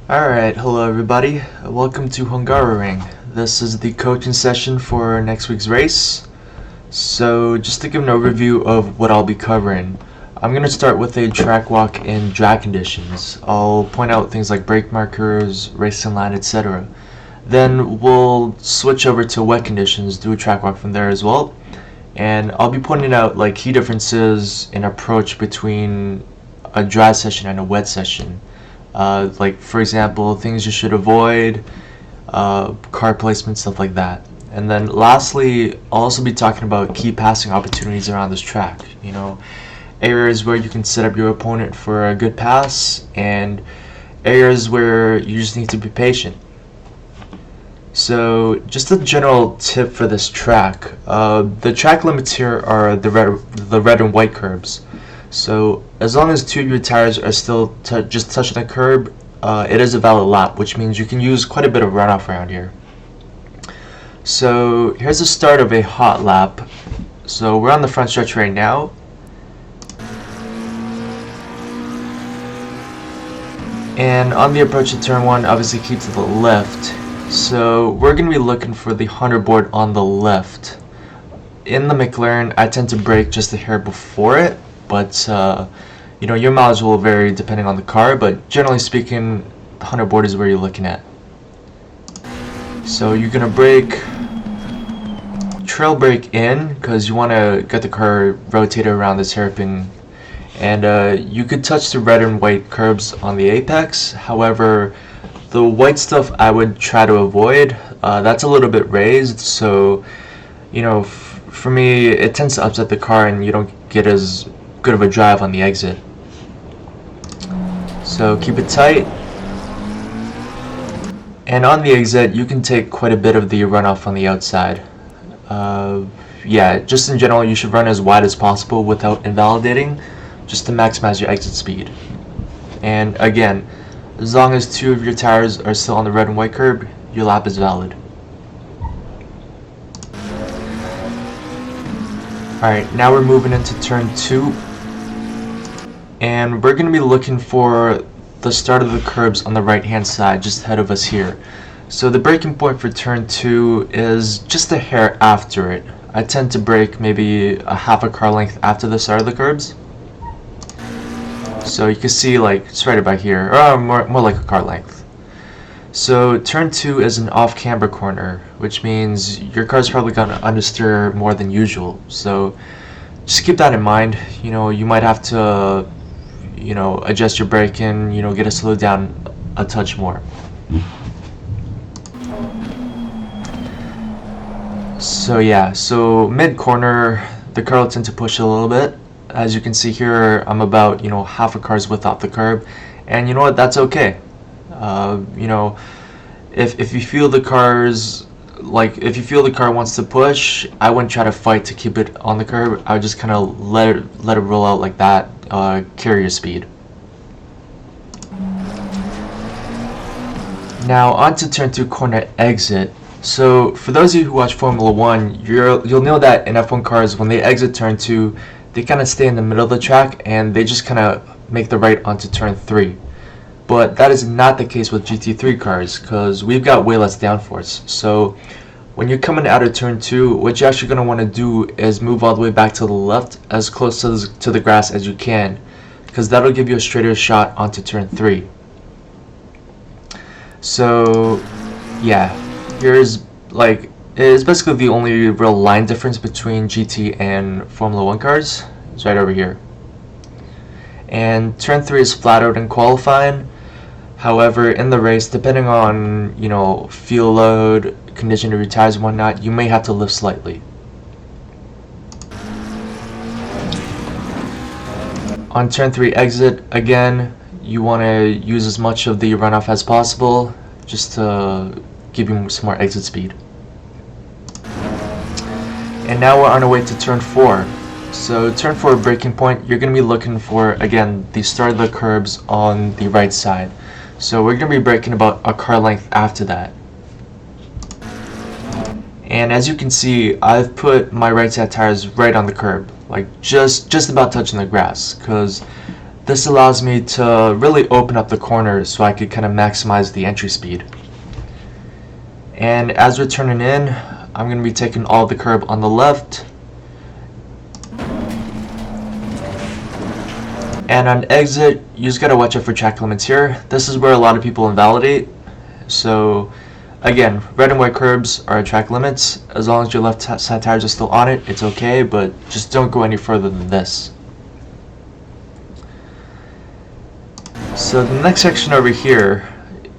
Alright, hello everybody. Welcome to Hungaroring. This is the coaching session for next week's race. So, just to give an overview of what I'll be covering, I'm going to start with a track walk in dry conditions. I'll point out things like brake markers, racing line, etc. Then we'll switch over to wet conditions, do a track walk from there as well. And I'll be pointing out like key differences in approach between a dry session and a wet session. Like for example, things you should avoid, car placement, stuff like that. And then lastly, I'll also be talking about key passing opportunities around this track. Areas where you can set up your opponent for a good pass, and areas where you just need to be patient. So just a general tip for this track, the track limits here are the red and white curbs. So as long as two of your tires are still just touching the curb, it is a valid lap, which means you can use quite a bit of runoff around here. So here's the start of a hot lap. So we're on the front stretch right now. And on the approach to turn 1, obviously keep to the left. So we're going to be looking for the 100 board on the left. In the McLaren, I tend to brake just a hair before it, but your mileage will vary depending on the car, but generally speaking, the 100 board is where you're looking at. So you're going to brake, trail brake in, because you want to get the car rotated around this hairpin. And you could touch the red and white curbs on the apex. However, the white stuff I would try to avoid. That's a little bit raised, so for me it tends to upset the car and you don't get as good of a drive on the exit. So keep it tight. And on the exit you can take quite a bit of the runoff on the outside. Yeah, just in general you should run as wide as possible without invalidating, just to maximize your exit speed. And again, as long as two of your tires are still on the red and white curb, your lap is valid. Alright, now we're moving into turn 2. And we're going to be looking for the start of the curbs on the right hand side, just ahead of us here. So the braking point for turn 2 is just a hair after it. I tend to brake maybe a half a car length after the start of the curbs. So you can see like it's right about here, or more like a car length. So turn 2 is an off-camber corner, which means your car's probably going to understeer more than usual. So just keep that in mind. You might have to adjust your braking, get it slowed down a touch more. So yeah, so mid corner the car will tend to push a little bit. As you can see here, I'm about half a car's width off the curb, and you know what, that's okay. If you feel the car wants to push, I wouldn't try to fight to keep it on the curb. I would just kind of let it roll out like that. Carry your speed. Now on to turn 2 corner exit. So for those of you who watch Formula 1, you'll know that in F1 cars, when they exit turn 2, they kind of stay in the middle of the track and they just kind of make the right onto turn 3. But that is not the case with GT3 cars, because we've got way less downforce. So when you're coming out of turn 2, what you're actually going to want to do is move all the way back to the left, as close to the grass as you can, because that'll give you a straighter shot onto turn 3. So yeah, here's it's basically the only real line difference between GT and Formula 1 cars. It's right over here. And turn 3 is flat out in qualifying. However, in the race, depending on fuel load, condition of your tires and whatnot, you may have to lift slightly. On turn 3 exit, again, you want to use as much of the runoff as possible, just to give you some more exit speed. And now we're on our way to turn 4. So turn 4 braking point, you're going to be looking for, again, the start of the curbs on the right side. So we're going to be braking about a car length after that. And as you can see, I've put my right side tires right on the curb, like just about touching the grass, because this allows me to really open up the corner so I could kind of maximize the entry speed. And as we're turning in, I'm going to be taking all the curb on the left. And on exit, you just gotta watch out for track limits here. This is where a lot of people invalidate. So again, red and white curbs are track limits. As long as your left side tires are still on it, it's okay, but just don't go any further than this. So the next section over here,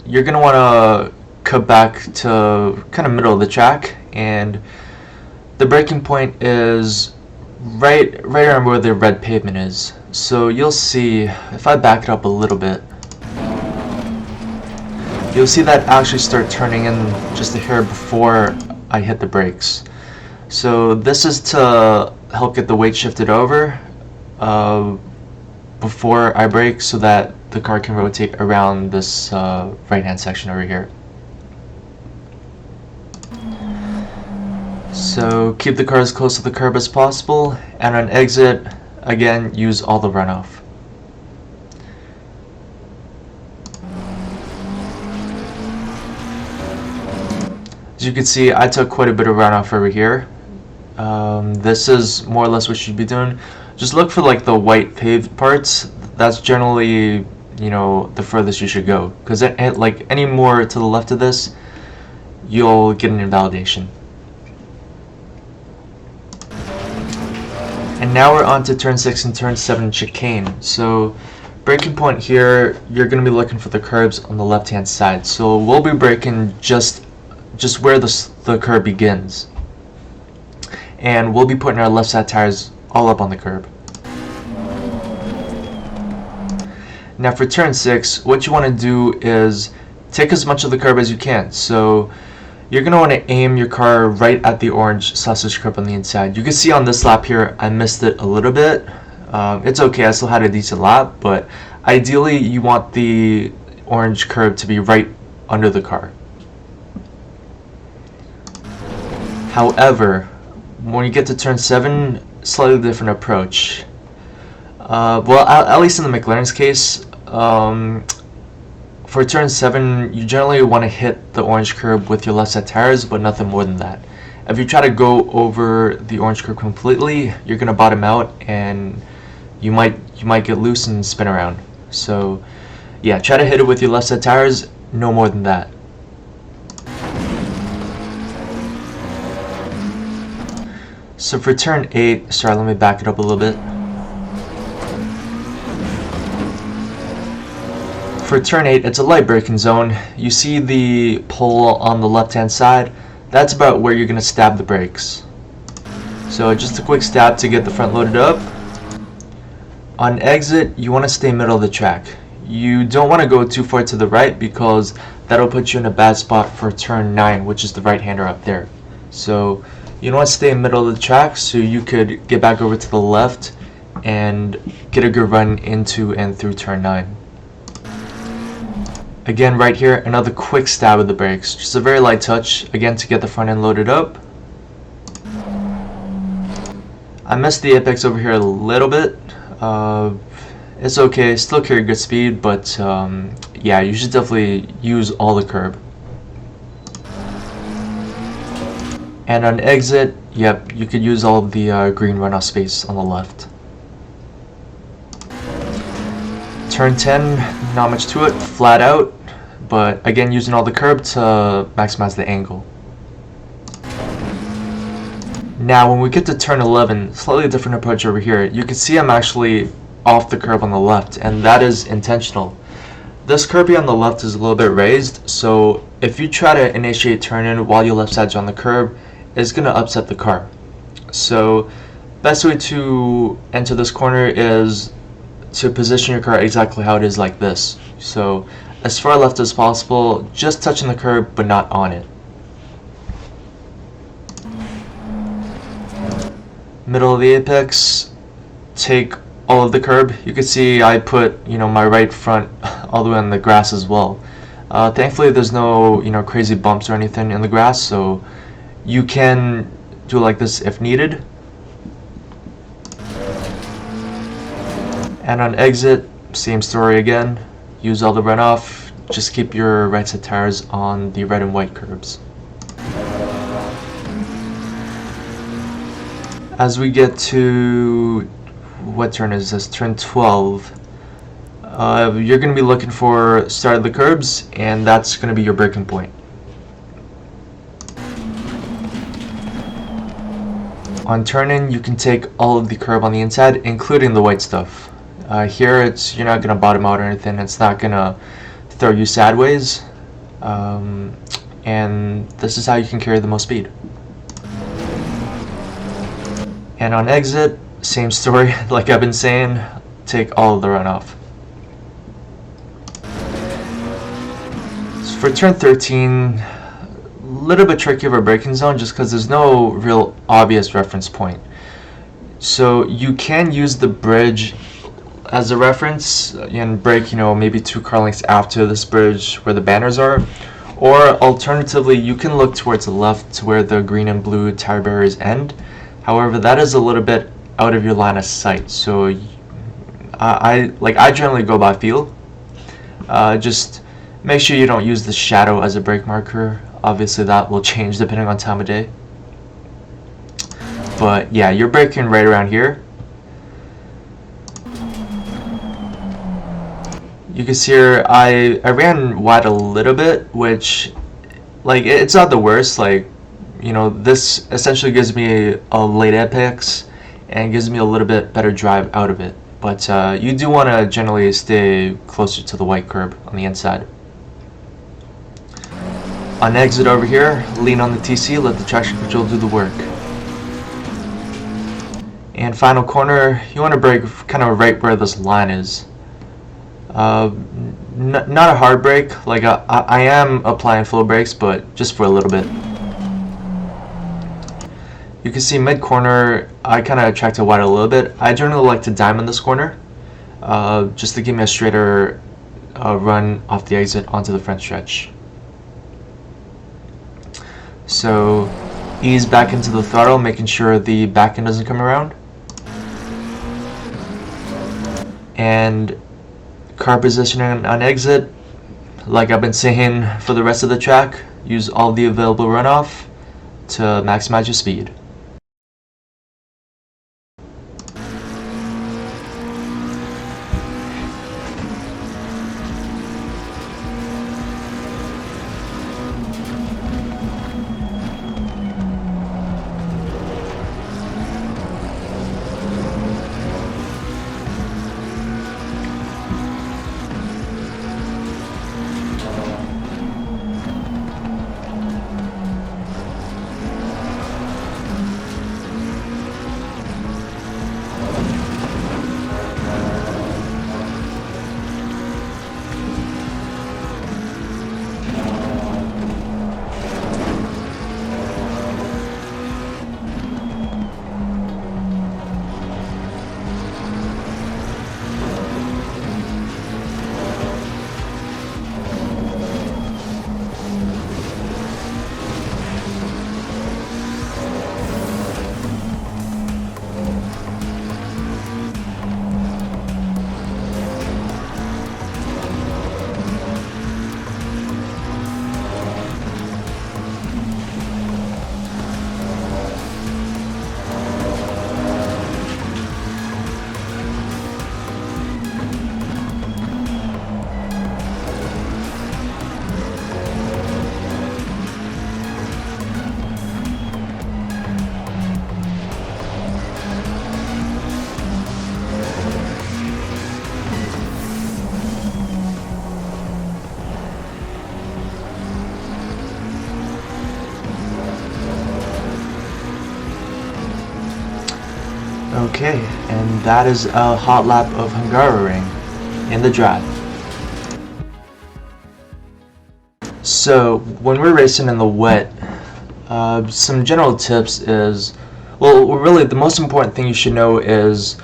you're gonna wanna cut back to kind of middle of the track, and the braking point is right around where the red pavement is. So you'll see, if I back it up a little bit, you'll see that actually start turning in just a hair before I hit the brakes. So this is to help get the weight shifted over before I brake, so that the car can rotate around this right hand section over here. So keep the car as close to the curb as possible, and on exit, again, use all the runoff. As you can see, I took quite a bit of runoff over here. This is more or less what you should be doing. Just look for like the white paved parts. That's generally, you know, the furthest you should go, because like any more to the left of this, you'll get an invalidation. And now we're on to turn 6 and turn 7 chicane. So braking point here, you're going to be looking for the curbs on the left hand side. So we'll be braking just where the curb begins. And we'll be putting our left side tires all up on the curb. Now for turn 6, what you want to do is take as much of the curb as you can. So you're going to want to aim your car right at the orange sausage curb on the inside. You can see on this lap here, I missed it a little bit. It's okay, I still had a decent lap, but ideally you want the orange curb to be right under the car. However, when you get to turn 7, slightly different approach. Well, at least in the McLaren's case, for turn 7, you generally want to hit the orange curb with your left side tires, but nothing more than that. If you try to go over the orange curb completely, you're going to bottom out, and you might get loose and spin around. So yeah, try to hit it with your left side tires, no more than that. So for turn 8, sorry, let me back it up a little bit. For turn 8, it's a light braking zone. You see the pole on the left hand side? That's about where you're going to stab the brakes. So just a quick stab to get the front loaded up. On exit, you want to stay middle of the track. You don't want to go too far to the right, because that'll put you in a bad spot for turn 9, which is the right hander up there. So you don't want to stay in the middle of the track so you could get back over to the left and get a good run into and through turn 9. Again, right here, another quick stab of the brakes. Just a very light touch, again, to get the front end loaded up. I missed the apex over here a little bit. It's okay, still carry good speed, but yeah, you should definitely use all the curb. And on exit, yep, you could use all of the green runoff space on the left. Turn 10, not much to it, flat out, but again, using all the curb to maximize the angle. Now when we get to turn 11, slightly different approach over here. You can see I'm actually off the curb on the left, and that is intentional. This curb here on the left is a little bit raised, so if you try to initiate turn in while your left side's on the curb, it's going to upset the car. So best way to enter this corner is to position your car exactly how it is, like this. So as far left as possible, just touching the curb but not on it. Middle of the apex, take all of the curb. You can see I put, you know, my right front all the way on the grass as well. Thankfully there's no, you know, crazy bumps or anything in the grass, so you can do it like this if needed. And on exit, same story again. Use all the runoff. Just keep your right side tires on the red and white curbs. As we get to, what turn is this? Turn 12. You're going to be looking for start of the curbs, and that's going to be your braking point. On turn-in, you can take all of the curb on the inside, including the white stuff. Here, you're not going to bottom out or anything. It's not going to throw you sideways. And this is how you can carry the most speed. And on exit, same story, like I've been saying, take all of the runoff. So for turn 13, a little bit tricky of a braking zone just because there's no real obvious reference point. So you can use the bridge as a reference and brake, maybe 2 car lengths after this bridge where the banners are. Or alternatively, you can look towards the left to where the green and blue tire barriers end. However, that is a little bit out of your line of sight, so I generally go by feel. Just make sure you don't use the shadow as a brake marker. Obviously, that will change depending on time of day. But yeah, you're braking right around here. You can see here, I ran wide a little bit, which, it's not the worst. This essentially gives me a late apex and gives me a little bit better drive out of it. But you do want to generally stay closer to the white curb on the inside. On exit over here, lean on the TC, let the traction control do the work. And final corner, you want to brake kind of right where this line is. Not a hard brake, I am applying full brakes, but just for a little bit. You can see mid-corner, I kind of tracked it wide a little bit. I generally like to diamond this corner, just to give me a straighter run off the exit onto the front stretch. So ease back into the throttle, making sure the back end doesn't come around. And car positioning on exit, like I've been saying for the rest of the track, use all the available runoff to maximize your speed. Okay, and that is a hot lap of Hungaroring in the drive. So when we're racing in the wet, some general tips is, well, really the most important thing you should know is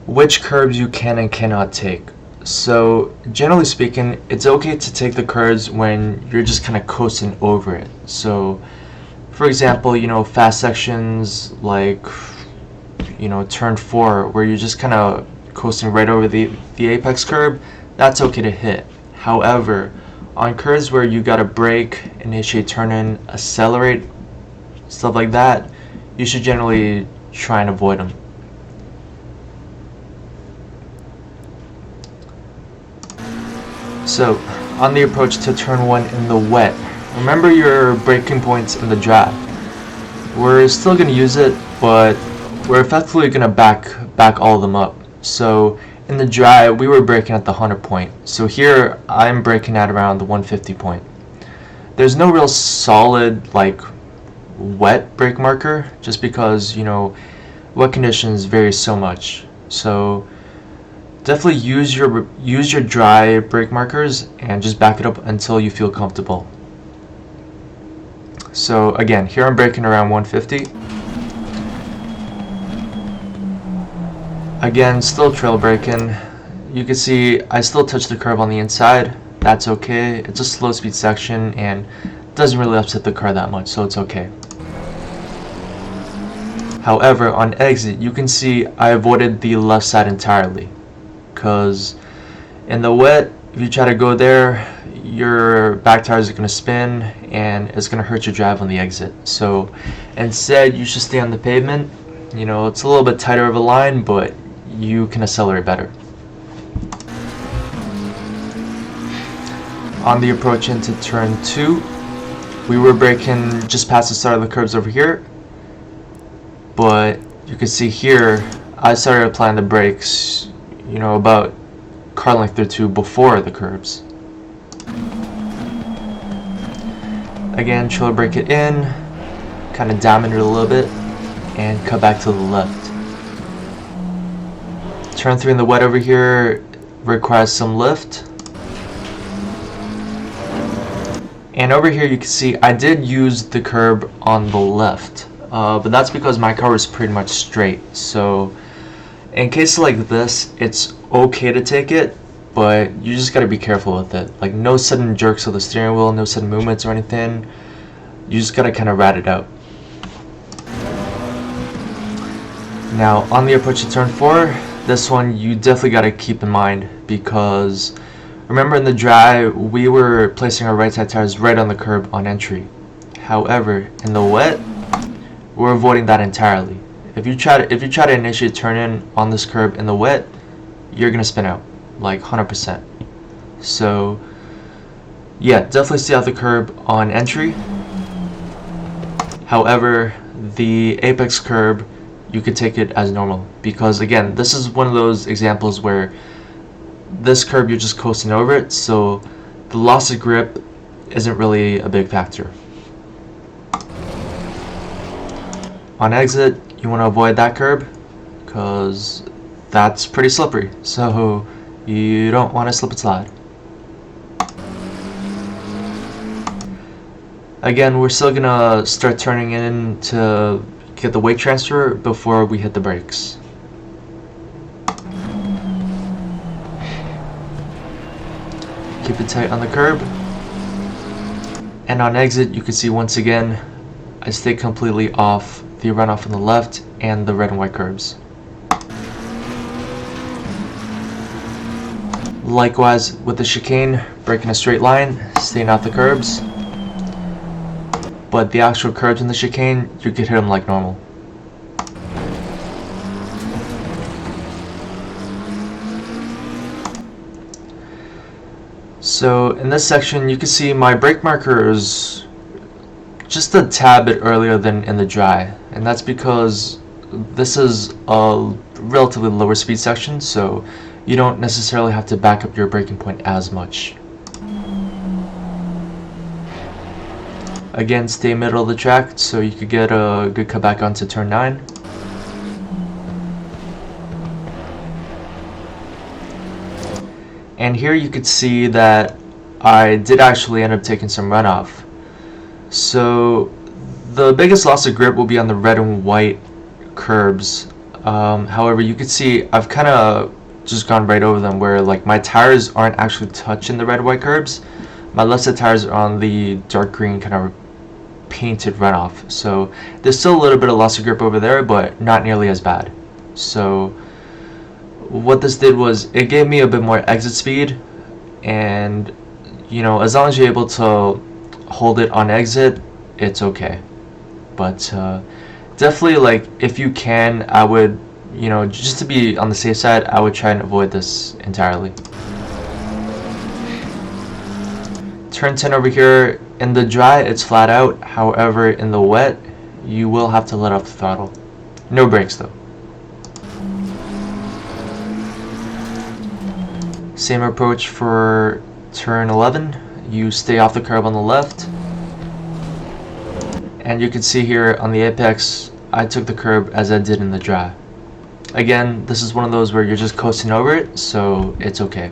which curbs you can and cannot take. So generally speaking, it's okay to take the curbs when you're just kind of coasting over it. So for example, fast sections like turn 4 where you're just kind of coasting right over the apex curb, that's okay to hit. However, on curves where you gotta brake, initiate turn-in, accelerate, stuff like that, you should generally try and avoid them. So, on the approach to turn 1 in the wet, remember your braking points in the dry. We're still going to use it, but we're effectively going to back all of them up. So in the dry, we were braking at the 100 point. So here, I'm braking at around the 150 point. There's no real solid, like, wet brake marker, just because, you know, wet conditions vary so much. So definitely use your dry brake markers and just back it up until you feel comfortable. So again, here I'm braking around 150. Again, still trail braking. You can see I still touch the curb on the inside. That's okay. It's a slow speed section and doesn't really upset the car that much, so it's okay. However, on exit, you can see I avoided the left side entirely, because in the wet, if you try to go there, your back tires are going to spin and it's going to hurt your drive on the exit. So instead, you should stay on the pavement. You know, it's a little bit tighter of a line, but you can accelerate better. On the approach into turn 2, we were braking just past the start of the curbs over here, but you can see here I started applying the brakes, you know, about car length or two before the curbs. Again, trailer brake it in, kind of diamond it a little bit, and cut back to the left. Turn 3 in the wet over here requires some lift. And over here you can see I did use the curb on the left, but that's because my car was pretty much straight. So in cases like this, it's okay to take it, but you just gotta be careful with it. Like, no sudden jerks of the steering wheel, no sudden movements or anything. You just gotta kind of rat it out. Now, on the approach to turn 4, this one you definitely gotta keep in mind, because remember in the dry, we were placing our right side tires right on the curb on entry. However, in the wet, we're avoiding that entirely. If you try to initiate turn-in on this curb in the wet, you're gonna spin out, like 100%. So yeah, definitely stay off the curb on entry. However, the apex curb, you could take it as normal, because again, this is one of those examples where this curb you're just coasting over it, so the loss of grip isn't really a big factor. On exit, you want to avoid that curb because that's pretty slippery, so you don't want to slip and slide. Again, we're still gonna start turning in to get the weight transfer before we hit the brakes. Keep it tight on the curb. And on exit, you can see once again, I stay completely off the runoff on the left and the red and white curbs. Likewise with the chicane, braking a straight line, staying off the curbs. But the actual curbs in the chicane, you could hit them like normal. So in this section, you can see my brake marker is just a tad bit earlier than in the dry, and that's because this is a relatively lower speed section, so you don't necessarily have to back up your braking point as much. Again, stay middle of the track so you could get a good cut back onto turn 9. And here you could see that I did actually end up taking some runoff. So the biggest loss of grip will be on the red and white curbs. However, you can see I've kind of just gone right over them, where like my tires aren't actually touching the red and white curbs. My left side tires are on the dark green kind of painted runoff. So there's still a little bit of loss of grip over there, but not nearly as bad. So what this did was it gave me a bit more exit speed, and you know, as long as you're able to hold it on exit, it's okay. But definitely, like, if you can, I would, you know, just to be on the safe side, I would try and avoid this entirely. Turn 10 over here. In the dry, it's flat out. However, in the wet, you will have to let off the throttle. No brakes though. Same approach for turn 11. You stay off the curb on the left. And you can see here on the apex, I took the curb as I did in the dry. Again, this is one of those where you're just coasting over it, so it's okay.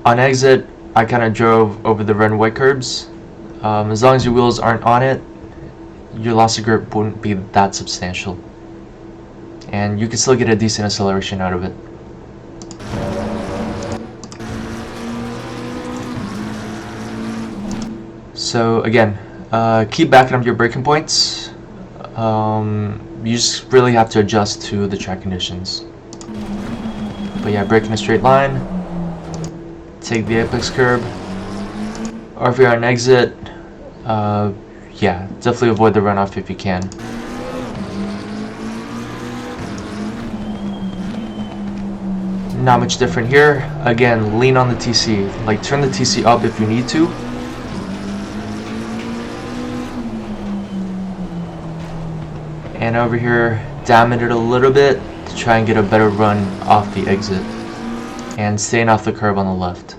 On exit, I kind of drove over the red and white curbs. As long as your wheels aren't on it, your loss of grip wouldn't be that substantial. And you can still get a decent acceleration out of it. So again, keep backing up your braking points. You just really have to adjust to the track conditions. But yeah, brake in a straight line. Take the apex curb. Or if you're on exit, yeah, definitely avoid the runoff if you can. Not much different here. Again, lean on the TC. Like, turn the TC up if you need to. And over here, dampen it a little bit to try and get a better run off the exit. And staying off the curb on the left.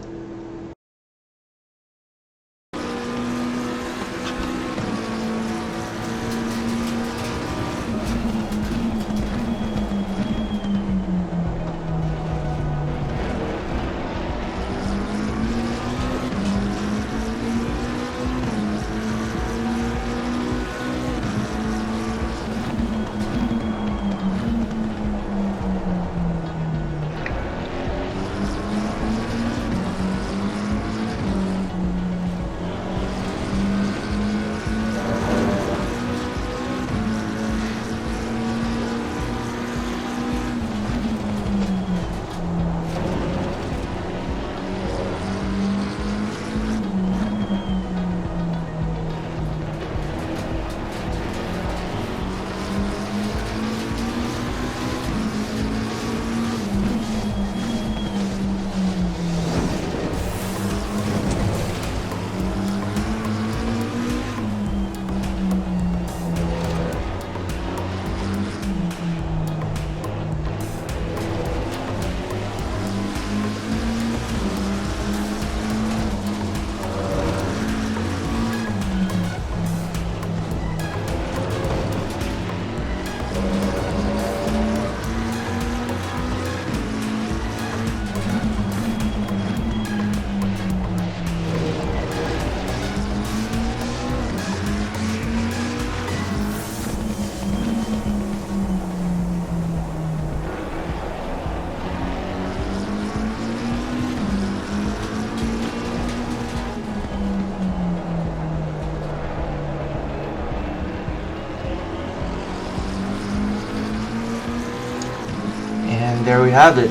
There we have it,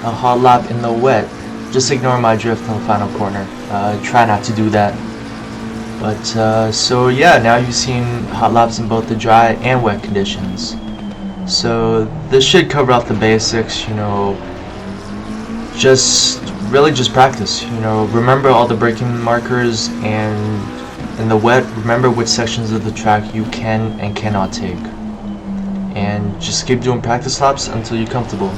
a hot lap in the wet. Just ignore my drift in the final corner. Try not to do that. But so yeah, now you've seen hot laps in both the dry and wet conditions. So this should cover up the basics, you know. Just really just practice, you know. Remember all the braking markers, and in the wet, remember which sections of the track you can and cannot take. And just keep doing practice laps until you're comfortable.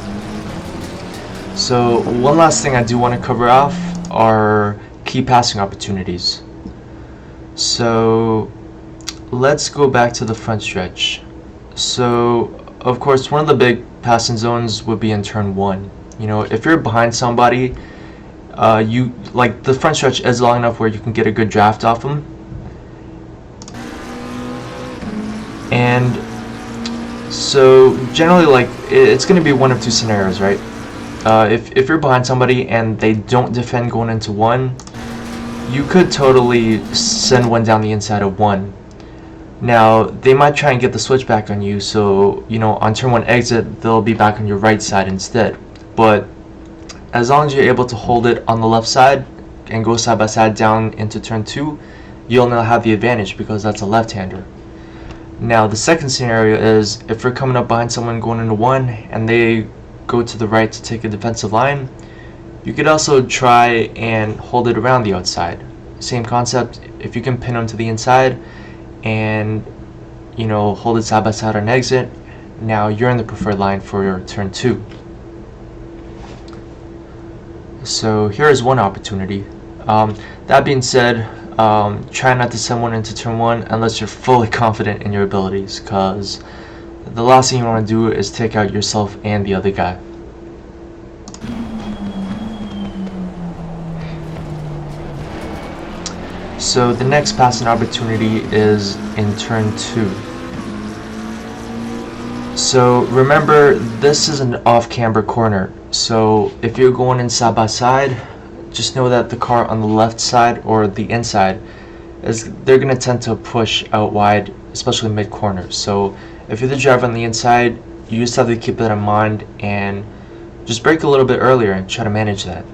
So one last thing I do want to cover off are key passing opportunities. So let's go back to the front stretch. So of course, one of the big passing zones would be in turn 1. You know, if you're behind somebody, you like the front stretch is long enough where you can get a good draft off them. And so generally, like, it's going to be one of two scenarios, right? If you're behind somebody and they don't defend going into 1, you could totally send one down the inside of 1. Now, they might try and get the switch back on you, so, on turn 1 exit, they'll be back on your right side instead. But as long as you're able to hold it on the left side and go side by side down into turn 2, you'll now have the advantage because that's a left-hander. Now, the second scenario is if you're coming up behind someone going into 1 and they go to the right to take a defensive line, you could also try and hold it around the outside. Same concept, if you can pin them to the inside and hold it side by side on exit, now you're in the preferred line for your turn 2. So here is one opportunity. That being said, try not to send one into turn 1 unless you're fully confident in your abilities, because the last thing you want to do is take out yourself and the other guy. So the next passing opportunity is in turn 2. So remember, this is an off-camber corner. So if you're going in side by side, just know that the car on the left side or the inside they're going to tend to push out wide, especially mid-corner. So if you're the driver on the inside, you just have to keep that in mind and just brake a little bit earlier and try to manage that.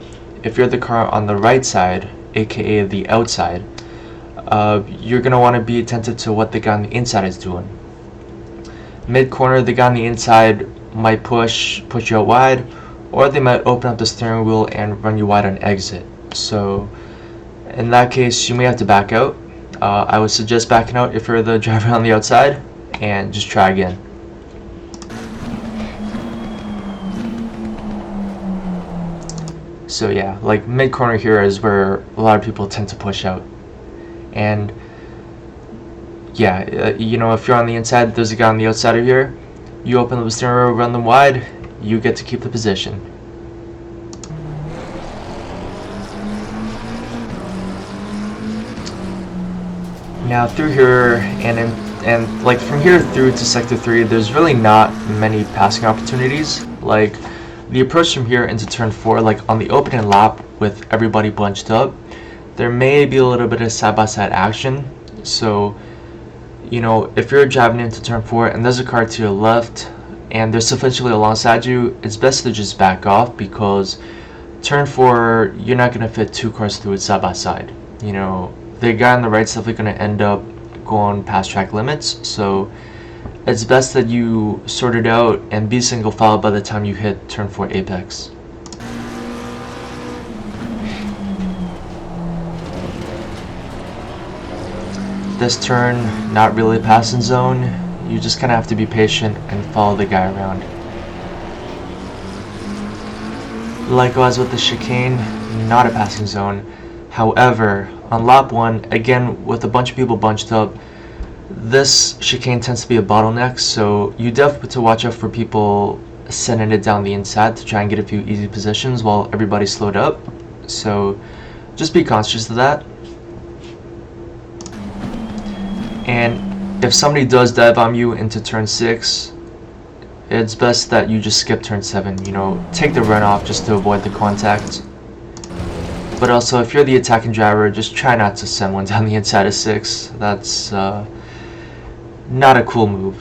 If you're the car on the right side, aka the outside, you're going to want to be attentive to what the guy on the inside is doing. Mid-corner, the guy on the inside might push you out wide, or they might open up the steering wheel and run you wide on exit. So in that case, you may have to back out. I would suggest backing out if you're the driver on the outside, and just try again. So yeah, like mid-corner here is where a lot of people tend to push out. And yeah, if you're on the inside, there's a guy on the outside of here, you open up the steering wheel, run them wide, you get to keep the position. Now through here and like from here through to sector 3, there's really not many passing opportunities. Like the approach from here into turn 4, like on the opening lap with everybody bunched up, there may be a little bit of side-by-side action. So if you're driving into turn 4 and there's a car to your left and they're sufficiently alongside you, it's best to just back off, because turn 4, you're not going to fit 2 cars through it side by side. The guy on the right is definitely going to end up going past track limits, so it's best that you sort it out and be single file by the time you hit turn 4 apex. This turn, not really a passing zone. You just kind of have to be patient and follow the guy around. Likewise with the chicane, not a passing zone. However, on lap 1, again with a bunch of people bunched up, this chicane tends to be a bottleneck, so you definitely have to watch out for people sending it down the inside to try and get a few easy positions while everybody's slowed up. So just be conscious of that. And if somebody does dive on you into turn 6, it's best that you just skip turn 7, take the runoff just to avoid the contact. But also, if you're the attacking driver, just try not to send one down the inside of 6. That's not a cool move.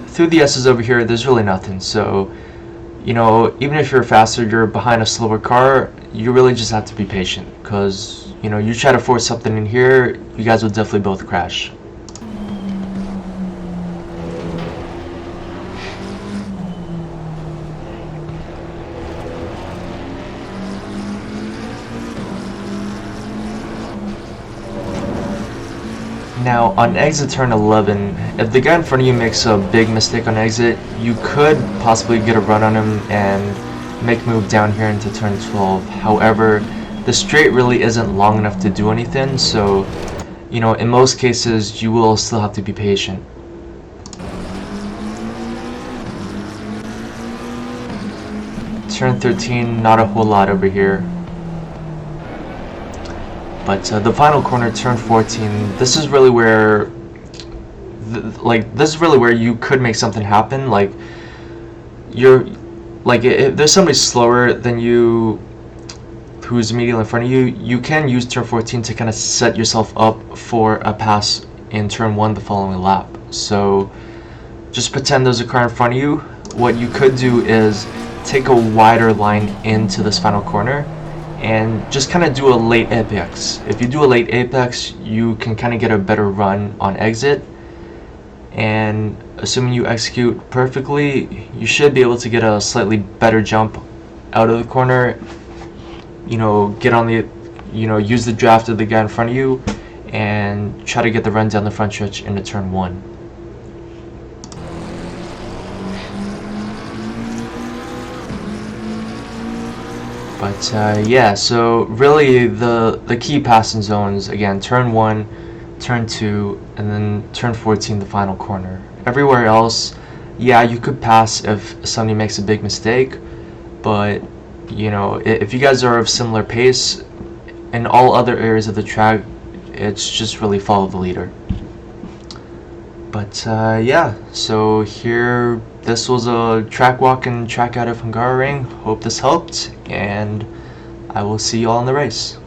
Through the S's over here, there's really nothing. So, even if you're faster, you're behind a slower car, you really just have to be patient, because you try to force something in here, you guys will definitely both crash. Now on exit turn 11, if the guy in front of you makes a big mistake on exit, you could possibly get a run on him and make a move down here into turn 12. However, the straight really isn't long enough to do anything, so in most cases you will still have to be patient. Turn 13, not a whole lot over here. But the final corner, turn 14, this is really where you could make something happen. Like if there's somebody slower than you, who's immediately in front of you, you can use turn 14 to kind of set yourself up for a pass in turn 1 the following lap. So just pretend there's a car in front of you. What you could do is take a wider line into this final corner and just kind of do a late apex. If you do a late apex, you can kind of get a better run on exit, and assuming you execute perfectly, you should be able to get a slightly better jump out of the corner. You know, get on the, use the draft of the guy in front of you and try to get the run down the front stretch into turn 1. But yeah, so really the key passing zones, again, turn 1, turn 2, and then turn 14, the final corner. Everywhere else, yeah, you could pass if somebody makes a big mistake, but if you guys are of similar pace, in all other areas of the track, it's just really follow the leader. But yeah, so here, this was a track walk and track out of Hungaroring. Hope this helped, and I will see you all in the race.